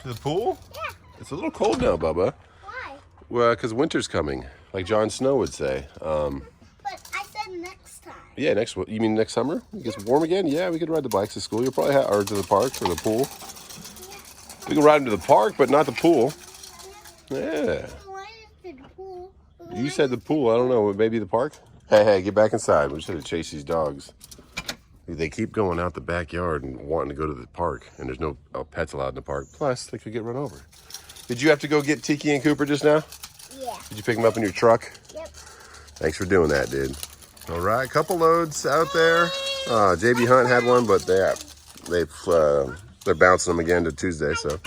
To the pool? Yeah. It's a little cold now, Bubba. Why? Well, because winter's coming, like Jon Snow would say. But I said next time. Yeah, you mean next summer? It gets warm again? Yeah, we could ride the bikes to school. You'll probably or to the park or the pool. We can ride them to the park, but not the pool. Yeah. Why is it the pool? You said the pool. I don't know. Maybe the park? Hey, get back inside. We just had to chase these dogs. They keep going out the backyard and wanting to go to the park, and there's no pets allowed in the park. Plus, they could get run over. Did you have to go get Tiki and Cooper just now? Yeah. Did you pick them up in your truck? Yep. Thanks for doing that, dude. All right, couple loads out there. JB Hunt had one, but they're bouncing them again to Tuesday, so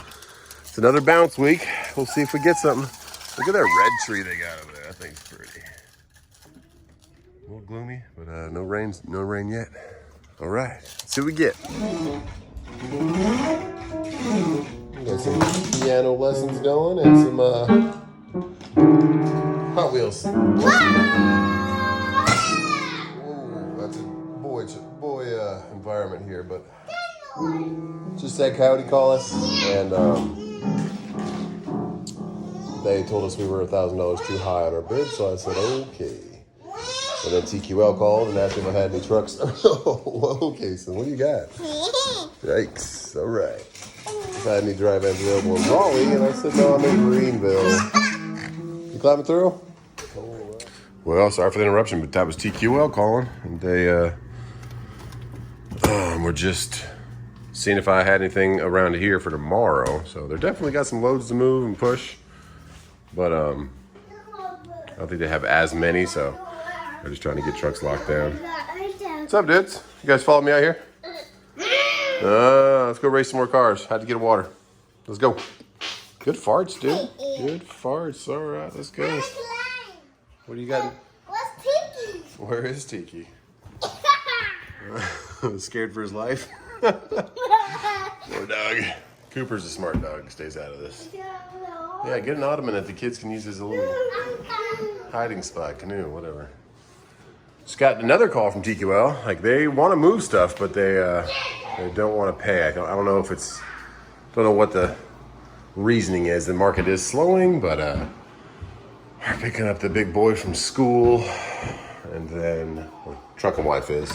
it's another bounce week. We'll see if we get something. Look at that red tree they got over there. That thing's pretty. A little gloomy, but no rain yet. All right, let's see what we get. We got some piano lessons going and some Hot Wheels. Whoa, that's a boy environment here, but just that Coyote call us, and they told us we were $1,000 too high on our bid, so I said okay. And then TQL called and asked if I had any trucks. Okay, so what do you got? Yikes, all right. If I had any dry vans available in Raleigh, and I said, no, I'm in Greenville. You climbing through? Well, sorry for the interruption, but that was TQL calling. And they were just seeing if I had anything around here for tomorrow. So they're definitely got some loads to move and push. But I don't think they have as many, so they're just trying to get trucks locked down. What's up, dudes? You guys follow me out here? Let's go race some more cars. Had to get water. Let's go. Good farts, dude. Good farts. All right, let's go. What do you got? Where's Tiki? Where is Tiki? Scared for his life? Poor dog. Cooper's a smart dog. Stays out of this. Yeah, get an ottoman that the kids can use as a little hiding spot, canoe, whatever. Just got another call from TQL. Like, they want to move stuff, but they don't want to pay. I don't know if don't know what the reasoning is. The market is slowing, but we're picking up the big boy from school, and then truck and wife is,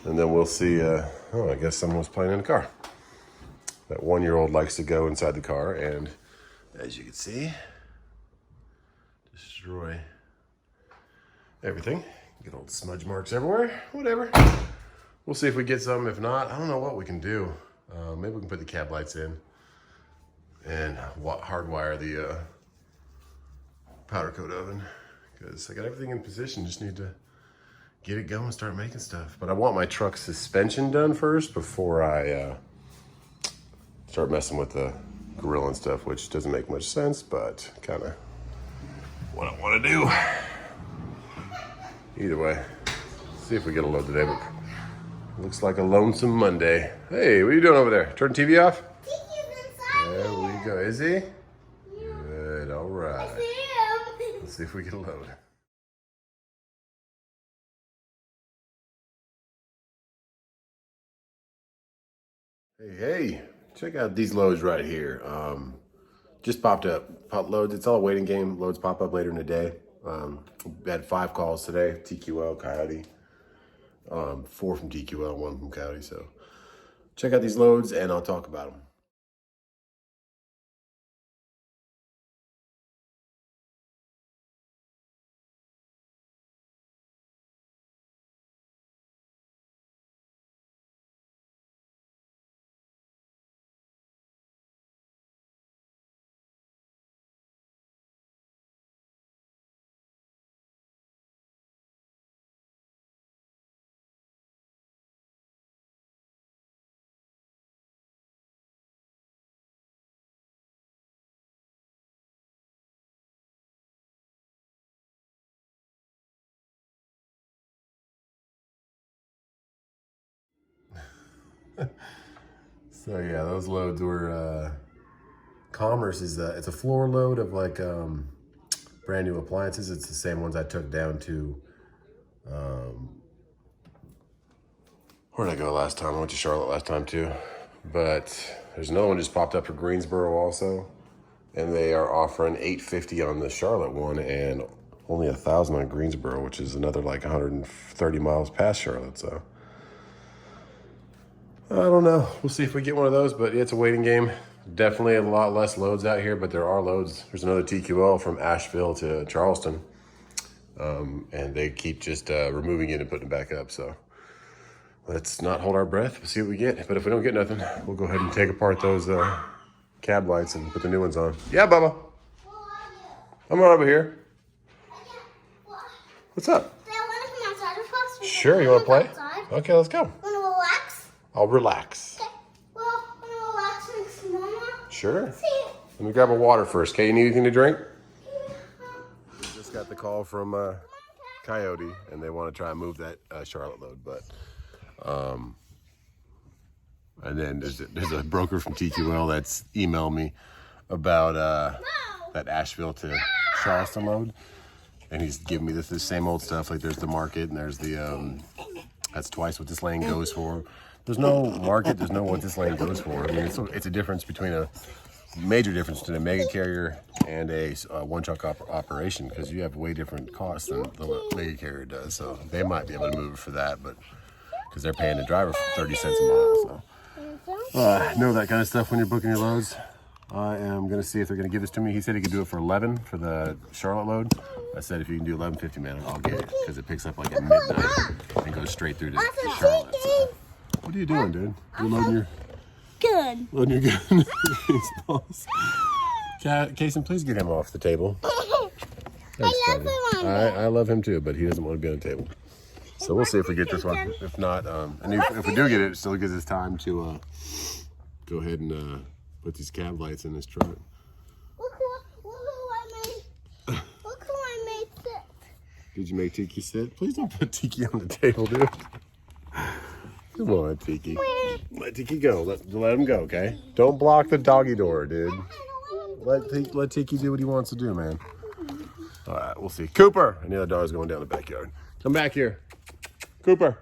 and then we'll see. I guess someone was playing in the car. That 1-year-old likes to go inside the car, and as you can see, destroy everything. Get old smudge marks everywhere. Whatever. We'll see if we get some. If not, I don't know what we can do. Maybe we can put the cab lights in and hardwire the powder coat oven, because I got everything in position. Just need to get it going and start making stuff. But I want my truck suspension done first before I start messing with the grill and stuff, which doesn't make much sense, but kind of what I want to do. Either way, see if we get a load today, but looks like a lonesome Monday. Hey, what are you doing over there? Turn the TV off? Tiki's inside. There we go. Is he? Yeah. Good, all right. I see him. Let's see if we get a load. Hey, check out these loads right here. Just popped up. Loads, it's all a waiting game. Loads pop up later in the day. We had 5 calls today. TQL, Coyote. 4 from TQL, 1 from Coyote. So check out these loads and I'll talk about them. So yeah, those loads were Commerce is it's a floor load of like brand new appliances. It's the same ones I took down to where did I go last time? I went to Charlotte last time too. But there's another one just popped up for Greensboro also. And they are offering $850 on the Charlotte one and only $1,000 on Greensboro, which is another like 130 miles past Charlotte. So I don't know. We'll see if we get one of those, but it's a waiting game. Definitely a lot less loads out here, but there are loads. There's another TQL from Asheville to Charleston. And they keep just removing it and putting it back up. So let's not hold our breath. We'll see what we get. But if we don't get nothing, we'll go ahead and take apart those cab lights and put the new ones on. Yeah, Bubba. I'm right over here. What's up? Sure, you want to play? Okay, let's go. Want to relax? I'll relax. Okay. Well, want to relax next to Mama? Sure. Let me grab a water first. Okay, you need anything to drink? We just got the call from Coyote, and they want to try and move that Charlotte load, but and then there's a broker from TQL that's emailed me about that Asheville to Charleston load, and he's giving me this same old stuff. Like there's the market, and there's the that's twice what this lane goes for. There's no market. There's no what this lane goes for. I mean, it's a difference between a major difference between a mega carrier and a one-truck operation, because you have way different costs than the mega carrier does. So they might be able to move it for that, but because they're paying the driver 30 cents a mile. So know that kind of stuff when you're booking your loads. I am going to see if they're going to give this to me. He said he could do it for 11 for the Charlotte load. I said if you can do 11.50, man, I'll get it, because it picks up like at midnight and goes straight through to Charlotte. So. What are you doing, dude? You loading your Good. loading your gun? Kason, please get him off the table. Thanks, I love him on I love him too, but he doesn't want to be on the table. So we'll see if we get this one. If not, and if we do get it, it still gives us time to go ahead and put these cab lights in this truck. Look who I made. Look who I made sit. Did you make Tiki sit? Please don't put Tiki on the table, dude. Come on, Tiki. Let Tiki go. Let him go, okay? Don't block the doggy door, dude. Let Tiki do what he wants to do, man. All right, we'll see. Cooper! And the other dog's going down the backyard. Come back here. Cooper.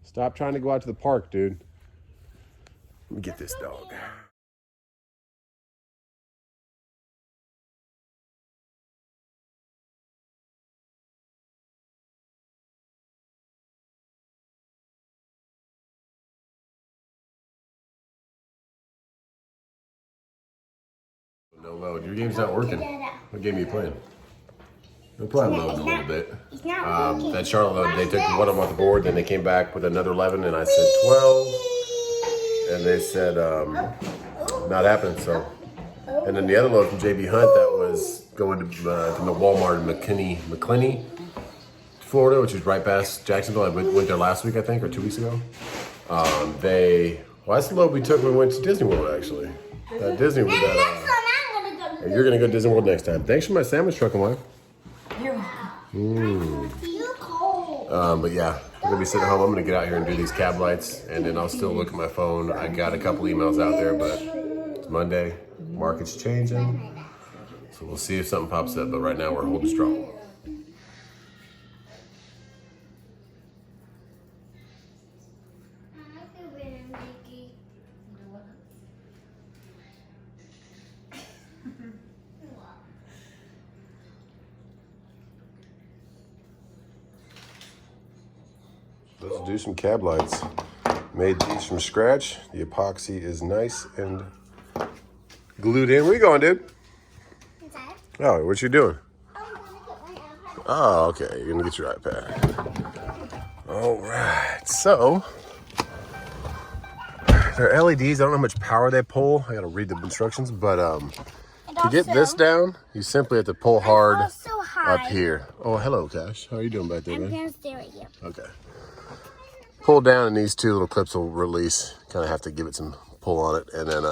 Stop trying to go out to the park, dude. Let me get this dog. No load. Your game's not working. What game are you playing? We'll probably load in a little bit. That Charlotte load, they took one of them off the board, then they came back with another 11, and I said 12. And they said, not happening, so. And then the other load from JB Hunt that was going to the Walmart in McClinney, Florida, which is right past Jacksonville. I went there last week, I think, or 2 weeks ago. Well, that's the load we took when we went to Disney World, actually. Disney World. You're going to go to Disney World next time. Thanks for my sandwich truck and wife. You're welcome. You're cold. But yeah, I'm gonna be sitting at home. I'm gonna get out here and do these cab lights, and then I'll still look at my phone. I got a couple emails out there, but it's Monday. Market's changing, so we'll see if something pops up. But right now, we're holding strong. Let's do some cab lights. Made these from scratch. The epoxy is nice and glued in. Where you going, dude? Inside. Oh, what you doing? I'm gonna get my iPad. Oh, okay. You're gonna get your iPad. All right. So they're LEDs. I don't know how much power they pull. I gotta read the instructions, but to get this down, you simply have to pull hard up here. Oh, hello, Cash. How are you doing back there, I'm man? gonna stay right here. Okay. Pull down, and these two little clips will release. Kind of have to give it some pull on it, and then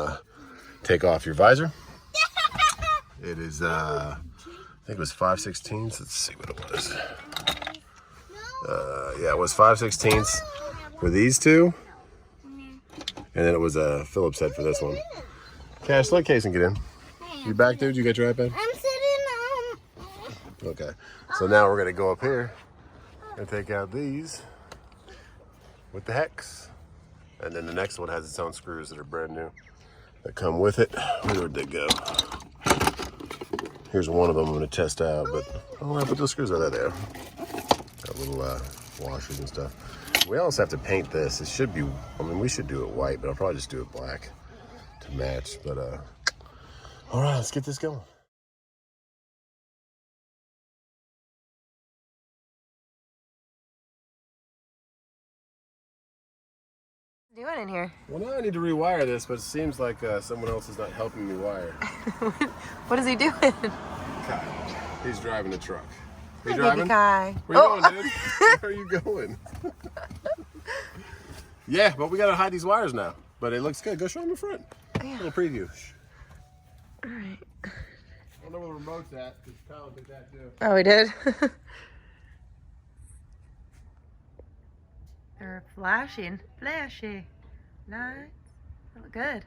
take off your visor. It is, I think it was 5/16. Let's see what it was. Yeah, it was 5/16 for these two, and then it was a Phillips head for this one. Cash, let Kason get in. You back, dude? You got your iPad? I'm sitting Okay. So now we're gonna go up here and take out these with the hex, And then the next one has its own screws that are brand new that come with it. Where'd they go? Here's one of them I'm gonna test out, but oh, I put those screws out there. Got little washers and stuff. We also have to paint this. It should be, I mean, we should do it white, but I'll probably just do it black to match. But all right, let's get this going. Doing in here? Well, now I need to rewire this, but it seems like someone else is not helping me wire. What is he doing? Kyle, he's driving the truck. Are you Hi, driving? baby Kai. Where you going, dude? Where are you going? Yeah, but we gotta hide these wires now. But it looks good. Go show them in front. Yeah. Little preview. All right. I don't know where the remote's at, because Kyle did that too. Oh, we did? They're flashing. Flashy. Nice. They look good.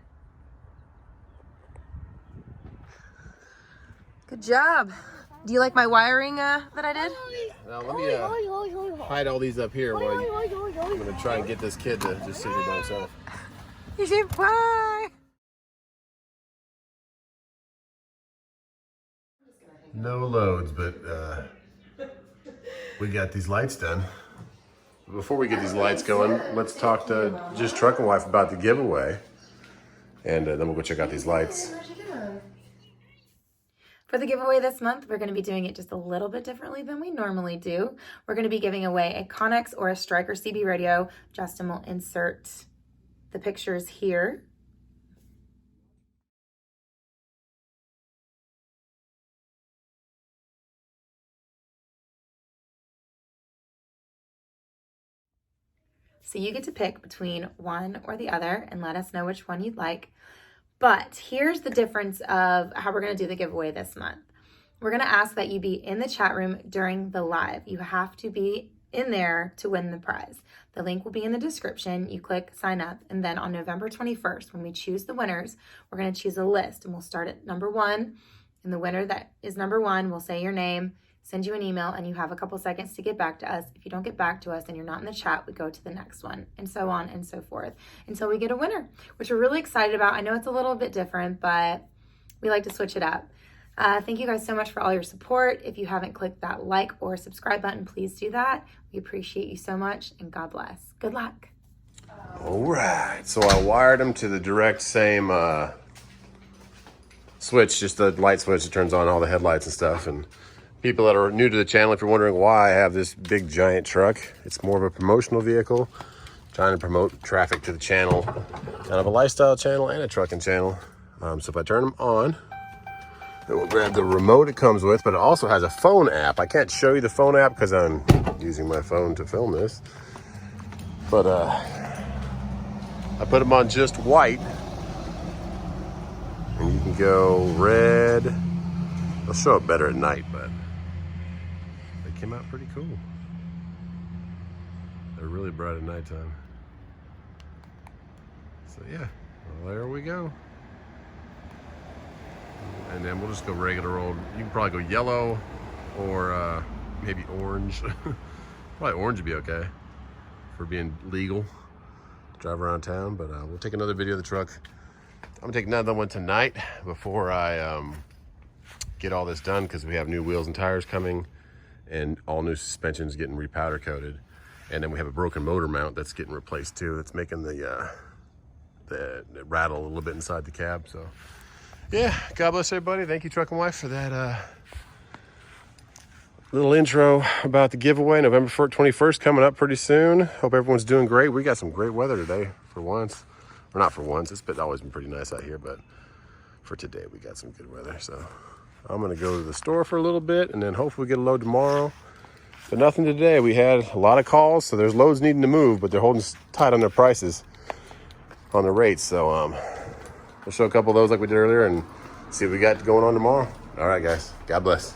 Good job. Do you like my wiring that I did? Now let me hide all these up here while I'm gonna try and get this kid to just sit here by himself. You should fly. No loads, but we got these lights done. Before we get these lights going, let's talk to Just Truck and Wife about the giveaway, and then we'll go check out these lights. For the giveaway this month, we're going to be doing it just a little bit differently than we normally do. We're going to be giving away a Connex or a Striker CB radio. Justin will insert the pictures here. So you get to pick between one or the other and let us know which one you'd like. But here's the difference of how we're going to do the giveaway this month. We're going to ask that you be in the chat room during the live. You have to be in there to win the prize. The link will be in the description. You click sign up, and then on November 21st, when we choose the winners, we're going to choose a list, and we'll start at number 1. And the winner that is number 1 will say your name, send you an email, and you have a couple seconds to get back to us. If you don't get back to us and you're not in the chat, we go to the next one, and so on and so forth until we get a winner, which we're really excited about. I know it's a little bit different, but we like to switch it up. Thank you guys so much for all your support. If you haven't clicked that like or subscribe button, please do that. We appreciate you so much, and God bless. Good luck. All right, so I wired them to the direct same switch, just the light switch that turns on all the headlights and stuff. And people that are new to the channel, if you're wondering why I have this big giant truck, it's more of a promotional vehicle, trying to promote traffic to the channel, kind of a lifestyle channel and a trucking channel. So if I turn them on, then we'll grab the remote it comes with, but it also has a phone app. I can't show you the phone app because I'm using my phone to film this, but I put them on just white, and you can go red. They'll show up better at night, but they came out pretty cool. They're really bright at nighttime. So yeah, well, there we go. And then we'll just go regular old, you can probably go yellow or maybe orange. Probably orange would be okay for being legal, drive around town, but we'll take another video of the truck. I'm gonna take another one tonight before I get all this done, because we have new wheels and tires coming and all new suspensions getting repowder coated. And then we have a broken motor mount that's getting replaced too. That's making the rattle a little bit inside the cab. So yeah, God bless everybody. Thank you, Truck and Wife, for that little intro about the giveaway. November 21st coming up pretty soon. Hope everyone's doing great. We got some great weather today for once. Or not for once, it's always been pretty nice out here, but for today we got some good weather. So I'm gonna go to the store for a little bit and then hopefully get a load tomorrow. But nothing today. We had a lot of calls, so there's loads needing to move, but they're holding tight on their prices, on the rates. So we'll show a couple of those like we did earlier and see what we got going on tomorrow. All right, guys. God bless.